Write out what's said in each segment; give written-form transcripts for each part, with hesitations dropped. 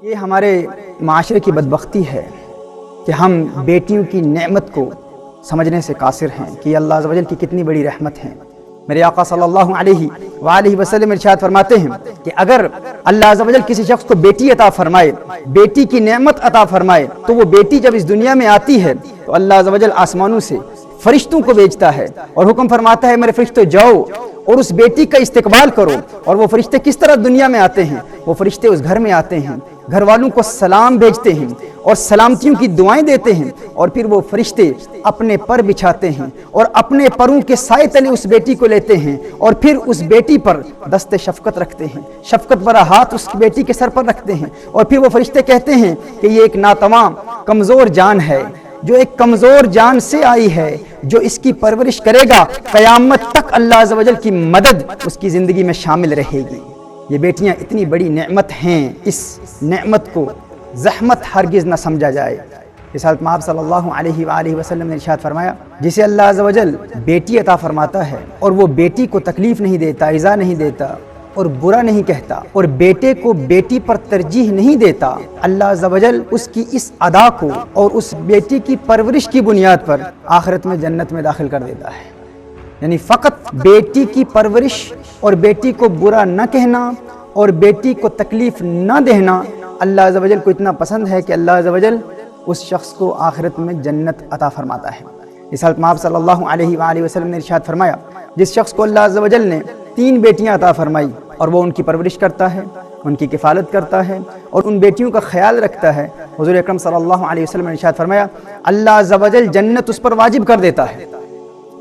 یہ ہمارے معاشرے کی بدبختی ہے کہ ہم بیٹیوں کی نعمت کو سمجھنے سے قاصر ہیں کہ یہ اللہ عز و جل کی کتنی بڑی رحمت ہے۔ میرے آقا صلی اللہ علیہ وآلہ وسلم ارشاد فرماتے ہیں کہ اگر اللہ عز و جل کسی شخص کو بیٹی عطا فرمائے، بیٹی کی نعمت عطا فرمائے، تو وہ بیٹی جب اس دنیا میں آتی ہے تو اللہ عز و جل آسمانوں سے فرشتوں کو بھیجتا ہے اور حکم فرماتا ہے میرے فرشتوں جاؤ اور اس بیٹی کا استقبال کرو۔ اور وہ فرشتے کس طرح دنیا میں آتے ہیں؟ وہ فرشتے اس گھر میں آتے ہیں، گھر والوں کو سلام بھیجتے ہیں اور سلامتیوں کی دعائیں دیتے ہیں، اور پھر وہ فرشتے اپنے پر بچھاتے ہیں اور اپنے پروں کے سائے تلے اس بیٹی کو لیتے ہیں اور پھر اس بیٹی پر دست شفقت رکھتے ہیں، شفقت بھرا ہاتھ اس بیٹی کے سر پر رکھتے ہیں، اور پھر وہ فرشتے کہتے ہیں کہ یہ ایک ناتواں کمزور جان ہے جو ایک کمزور جان سے آئی ہے، جو اس کی پرورش کرے گا قیامت تک اللہ عز و جل کی مدد اس کی زندگی میں شامل رہے گی۔ یہ بیٹیاں اتنی بڑی نعمت ہیں، اس نعمت کو زحمت ہرگز نہ سمجھا جائے۔ رسالت مآب صلی اللہ علیہ وآلہ وسلم نے ارشاد فرمایا جسے اللہ عز و جل بیٹی عطا فرماتا ہے اور وہ بیٹی کو تکلیف نہیں دیتا، ایذا نہیں دیتا اور برا نہیں کہتا، اور بیٹے کو بیٹی پر ترجیح نہیں دیتا، اللہ عز و جل اس کی اس ادا کو اور اس بیٹی کی پرورش کی بنیاد پر آخرت میں جنت میں داخل کر دیتا ہے۔ یعنی فقط بیٹی کی پرورش اور بیٹی کو برا نہ کہنا اور بیٹی کو تکلیف نہ دینا اللہ عز و جل کو اتنا پسند ہے کہ اللہ عز و جل اس شخص کو آخرت میں جنت عطا فرماتا ہے۔ رسالت مآب صلی اللہ علیہ وآلہ وسلم نے ارشاد فرمایا جس شخص کو اللہ عز و جل نے 3 بیٹیاں عطا فرمائی اور وہ ان کی پرورش کرتا ہے، ان کی کفالت کرتا ہے اور ان بیٹیوں کا خیال رکھتا ہے، حضور اکرم صلی اللہ علیہ وسلم نے ارشاد فرمایا اللہ عز و جل جنت اس پر واجب کر دیتا ہے۔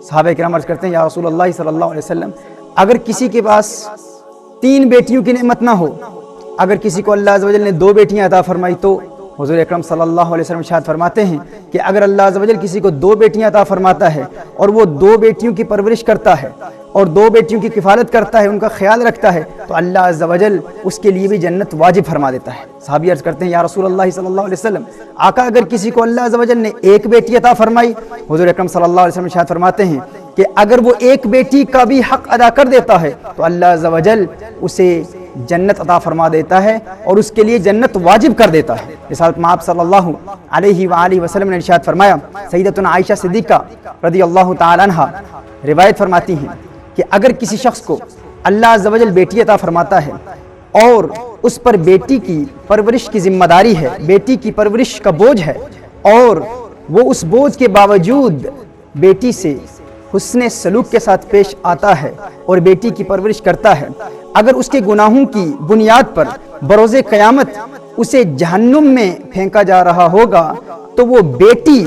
صحابہ کرام عرض کرتے ہیں یا رسول اللہ صلی اللہ علیہ وسلم اگر کسی کے پاس 3 بیٹیوں کی نعمت نہ ہو، اگر کسی کو اللہ عز و جل نے 2 بیٹیاں عطا فرمائی، تو حضور اکرم صلی اللہ علیہ وسلم ارشاد فرماتے ہیں کہ اگر اللہ عز و جل کسی کو 2 بیٹیاں عطا فرماتا ہے اور وہ 2 بیٹیوں کی پرورش کرتا ہے اور 2 بیٹیوں کی کفالت کرتا ہے، ان کا خیال رکھتا ہے، تو اللہ عز و جل اس کے لیے بھی جنت واجب فرما دیتا ہے۔ صحابی عرض کرتے ہیں یا رسول اللہ صلی اللہ علیہ وسلم آقا اگر کسی کو اللہ عز و جل نے 1 بیٹی عطا فرمائی، حضور اکرم صلی اللہ علیہ وسلم ارشاد فرماتے ہیں کہ اگر وہ 1 بیٹی کا بھی حق ادا کر دیتا ہے تو اللہ عز و جل اسے جنت عطا فرما دیتا ہے اور اس کے لیے جنت واجب کر دیتا ہے۔ رسالت مآب صلی اللہ علیہ وآلہ وسلم نے ارشاد فرمایا سیدتنا عائشہ صدیقہ رضی اللہ تعالی عنہا روایت فرماتی ہیں کہ اگر کسی شخص کو اللہ عز و جل بیٹی عطا فرماتا ہے اور اس پر بیٹی کی پرورش کی ذمہ داری ہے، بیٹی کی پرورش کا بوجھ ہے، اور وہ اس بوجھ کے باوجود بیٹی سے حسن سلوک کے ساتھ پیش آتا ہے اور بیٹی کی پرورش کرتا ہے، اگر اس کے گناہوں کی بنیاد پر بروز قیامت اسے جہنم میں پھینکا جا رہا ہوگا تو وہ بیٹی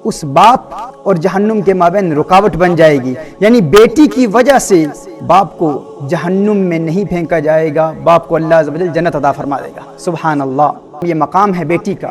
اس باپ اور جہنم کے مابین رکاوٹ بن جائے گی، یعنی بیٹی کی وجہ سے باپ کو جہنم میں نہیں پھینکا جائے گا، باپ کو اللہ عز و جل جنت عطا فرما دے گا۔ سبحان اللہ، یہ مقام ہے بیٹی کا۔